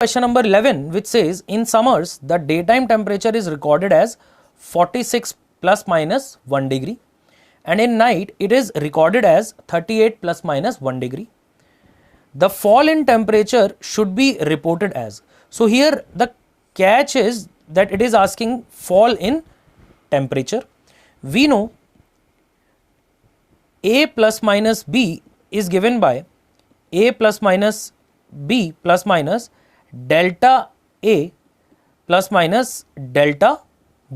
Question number 11, which says in summers the daytime temperature is recorded as 46 plus minus 1 degree and in night it is recorded as 38 plus minus 1 degree. The fall in temperature should be reported as. So here the catch is that it is asking fall in temperature. We know A plus minus B is given by A plus minus B plus minus delta A plus minus delta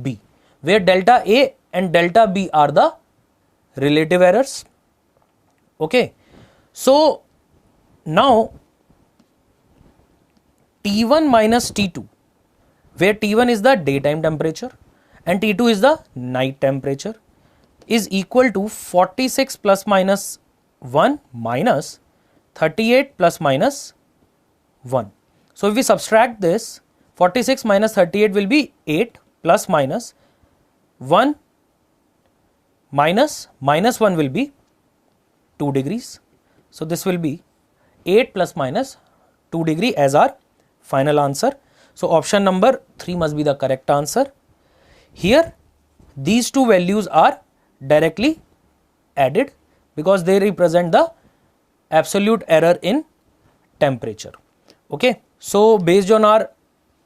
B, where delta A and delta B are the relative errors. Okay, so now T1 minus T2, where T1 is the daytime temperature and T2 is the night temperature, is equal to 46 plus minus 1 minus 38 plus minus 1. So if we subtract this, 46 minus 38 will be 8 plus minus 1 minus 1 will be 2 degrees. So this will be 8 plus minus 2 degree as our final answer. So option number 3 must be the correct answer. Here these two values are directly added because they represent the absolute error in temperature. Okay, so based on our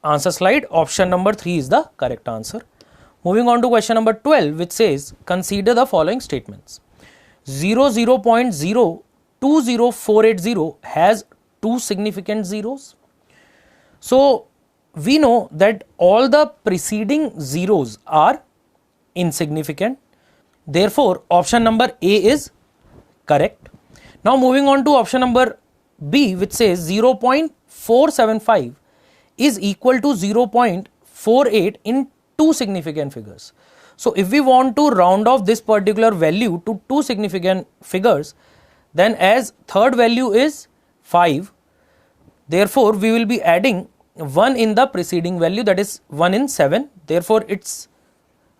answer slide, option number 3 is the correct answer. Moving on to question number 12, which says consider the following statements. 0.020480 has two significant zeros. So we know that all the preceding zeros are insignificant. Therefore, option number A is correct. Now moving on to option number B, which says 0.475 is equal to 0.48 in two significant figures. So if we want to round off this particular value to two significant figures, then as third value is 5, therefore we will be adding 1 in the preceding value, that is 1 in 7. Therefore its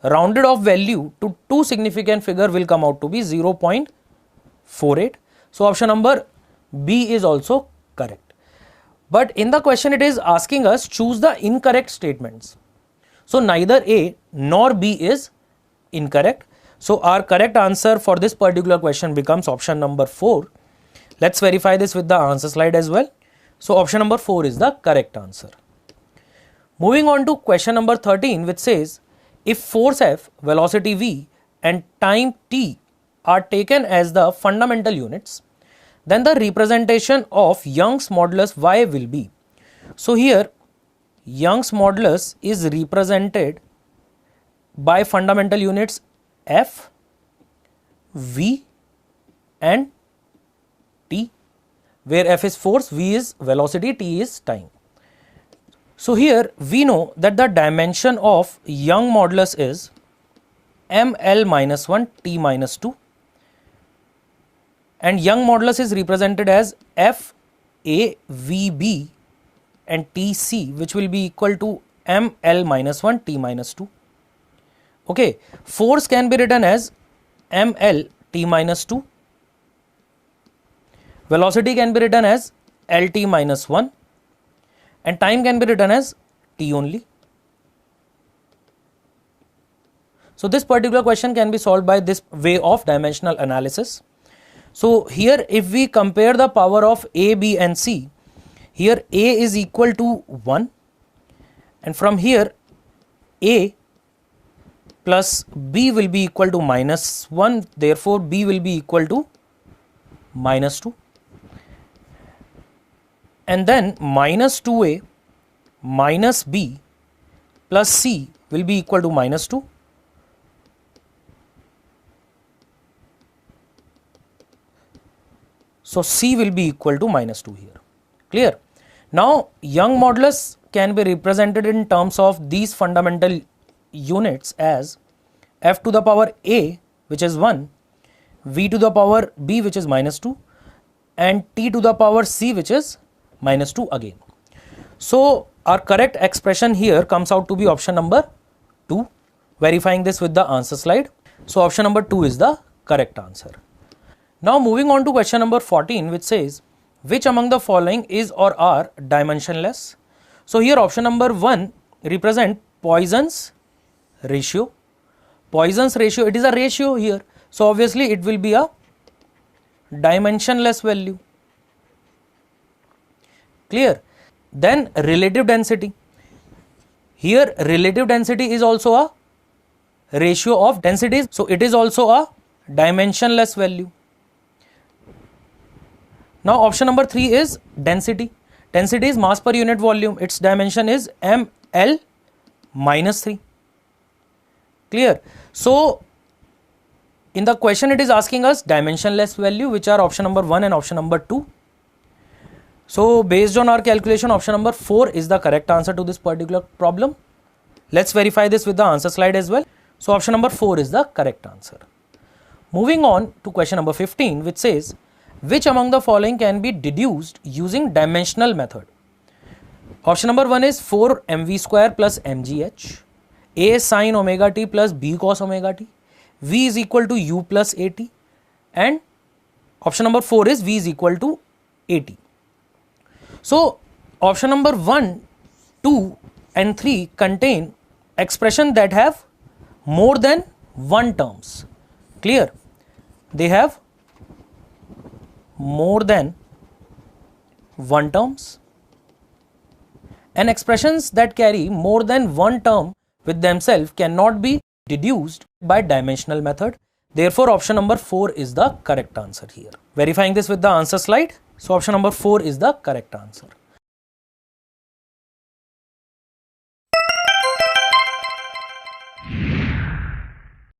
rounded off value to two significant figure will come out to be 0.48. So option number B is also correct. But in the question it is asking us choose the incorrect statements. So neither A nor B is incorrect. So our correct answer for this particular question becomes option number 4. Let's verify this with the answer slide as well. So option number 4 is the correct answer. Moving on to question number 13, which says if force F, velocity V and time t are taken as the fundamental units, then the representation of Young's modulus Y will be. So here Young's modulus is represented by fundamental units F, V and T, where F is force, V is velocity, T is time. So here we know that the dimension of Young modulus is ml minus 1 T minus 2, and Young modulus is represented as F A V B and T C, which will be equal to ml minus 1 T minus 2. Okay, force can be written as ml T minus 2, velocity can be written as lt minus 1 and time can be written as t only. So this particular question can be solved by this way of dimensional analysis. So here if we compare the power of A, B and C, here A is equal to 1 and from here A plus B will be equal to minus 1, therefore B will be equal to minus 2, and then minus 2A minus B plus C will be equal to minus 2. So C will be equal to minus 2 here. Clear? Now Young modulus can be represented in terms of these fundamental units as F to the power A, which is 1, V to the power B, which is minus 2 and T to the power C, which is minus 2 again. So our correct expression here comes out to be option number 2, verifying this with the answer slide. So option number 2 is the correct answer. Now moving on to question number 14, which says which among the following is or are dimensionless? So here option number 1 represent Poisson's ratio. Poisson's ratio, it is a ratio here. So obviously it will be a dimensionless value. Clear? Then relative density. Here relative density is also a ratio of densities. So it is also a dimensionless value. Now option number 3 is density. Density is mass per unit volume. Its dimension is ml minus 3. Clear? So in the question it is asking us dimensionless value, which are option number 1 and option number 2. So based on our calculation, option number 4 is the correct answer to this particular problem. Let's verify this with the answer slide as well. So option number 4 is the correct answer. Moving on to question number 15, which says, which among the following can be deduced using dimensional method? Option number 1 is 4 mv square plus mgh, a sin omega t plus b cos omega t, v is equal to u plus at, and option number 4 is v is equal to at. So option number 1, 2 and 3 contain expression that have more than one terms. Clear? They have more than one terms, and expressions that carry more than one term with themselves cannot be deduced by dimensional method. Therefore option number 4 is the correct answer here. Verifying this with the answer slide. So option number 4 is the correct answer.